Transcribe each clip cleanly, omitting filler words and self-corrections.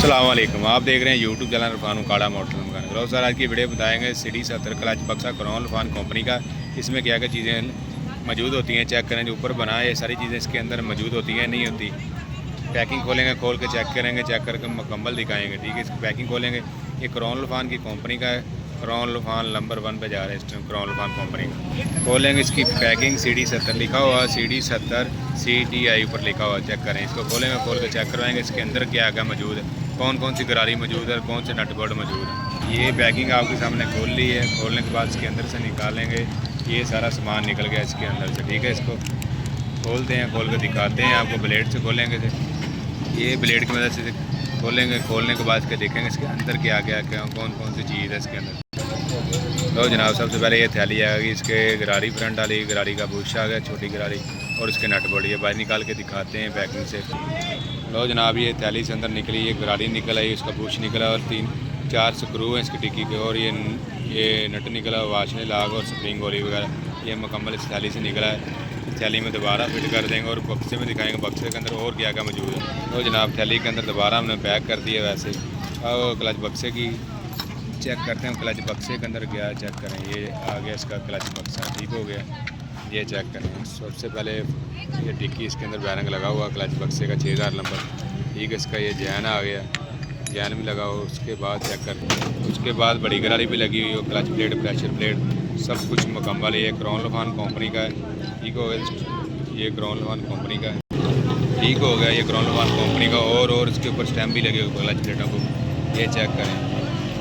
अस्सलाम वालेकुम, आप देख रहे हैं यूट्यूब चैनल इरफान काड़ा मोटर मकान। तो सर आज की वीडियो बताएंगे सिटी 70 क्लच बक्सा क्रॉन इरफान कंपनी का। इसमें क्या क्या चीज़ें मौजूद होती हैं, चेक करें। जो ऊपर बना है ये सारी चीज़ें इसके अंदर मौजूद होती हैं, नहीं होती। पैकिंग खोलेंगे, खोल के चेक करेंगे, चेक करके मुकम्मल दिखाएंगे। ठीक है, इसकी पैकिंग खोलेंगे। ये क्रॉन इरफान की कंपनी का है। क्रॉन इरफान नंबर 1 पे जा रहे हैं इस टाइम क्रॉन इरफान कंपनी का। खोलेंगे, इसकी पैकिंग CD 70 लिखा हुआ है, CD 70 CTI ऊपर लिखा हुआ है। चेक करें, इसको खोलेंगे, खोल के चेक करवाएंगे इसके अंदर क्या क्या मौजूद है, कौन कौन सी गरारी मौजूद है और कौन से नट बोल्ट मौजूद है। ये पैकिंग आपके सामने खोल ली है। खोलने के बाद इसके अंदर से निकालेंगे, ये सारा सामान निकल गया इसके अंदर से। ठीक है, इसको खोलते हैं, खोल के दिखाते हैं आपको। ब्लेड से खोलेंगे, ये ब्लेड की मदद से खोलेंगे। खोलने के बाद इसके देखेंगे इसके अंदर क्या क्या क्या कौन कौन सी चीज़ है इसके अंदर। तो जनाब सबसे पहले ये थैली आएगी, इसके गरारी फ्रंट वाली गरारी का बुश आ गया, छोटी गरारी, और इसके नट बोल्ट। ये बाहर निकाल के दिखाते हैं पैकिंग से। लो जनाब, ये थैली से अंदर निकली, ये गरारी निकला, ये इसका बुश निकला और 3-4 स्क्रू हैं इसकी टिक्की के, और ये नट निकला, वाशने लाग और स्प्रिंग गोली वगैरह। ये मुकम्मल इस थैली से निकला है। थैली में दोबारा फिट कर देंगे और बक्से में दिखाएंगे बक्से के अंदर और क्या क्या मौजूद है। तो जनाब थैली के अंदर दोबारा हमने पैक कर दिया वैसे। और क्लच बक्से की चेक करते हैं, क्लच बक्से के अंदर क्या चेक करें। ये आ गया इसका क्लच बक्सा, ठीक हो गया। ये चेक करें, सबसे पहले ये टिक्की इसके अंदर बैरंग लगा हुआ क्लच बक्से का 6000 नंबर। ठीक है, इसका ये जैन आ गया, जैन भी लगा हुआ। उसके बाद चेक करते हैं, उसके बाद बड़ी गरारी भी लगी हुई हो, क्लच प्लेट, प्रेशर प्लेट, सब कुछ मुकम्मल। ये क्रॉन इरफान कंपनी का है। ठीक हो गया, ये क्रॉन इरफान कंपनी का है। ठीक हो गया, ये क्रॉन इरफान कंपनी का। और इसके ऊपर स्टैम्प भी लगे हुए क्लच प्लेटों को, ये चेक करें।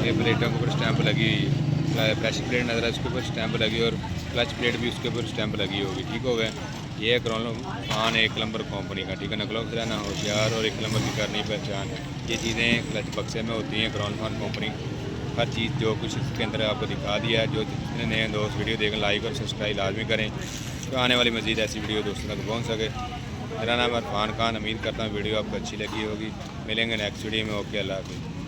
ये प्लेटों के ऊपर स्टैंप लगी हुई है, प्रेशर प्लेट नज़र है, उसके ऊपर स्टैंप लगी और क्लच प्लेट भी उसके ऊपर स्टैंप लगी होगी। ठीक हो गया, ये क्रॉन इरफान 1 नंबर कंपनी का। ठीक है, नकलों से रहना होशियार और 1 नंबर की करनी पहचान। ये चीज़ें क्लच बक्से में होती हैं क्रॉन इरफान कंपनी। हर चीज़ जो कुछ इसके अंदर आपको दिखा दिया है। जो जितने नए दोस्त वीडियो देखें, लाइक और सब्सक्राइब लाजमी करें तो आने वाली मज़ीद ऐसी वीडियो दोस्तों तक पहुँच सके। मेरा नाम इरफान खान, उम्मीद करता हूँ वीडियो आपको अच्छी लगी होगी। मिलेंगे नेक्स्ट वीडियो में। ओके, अल्लाह हाफ़िज़।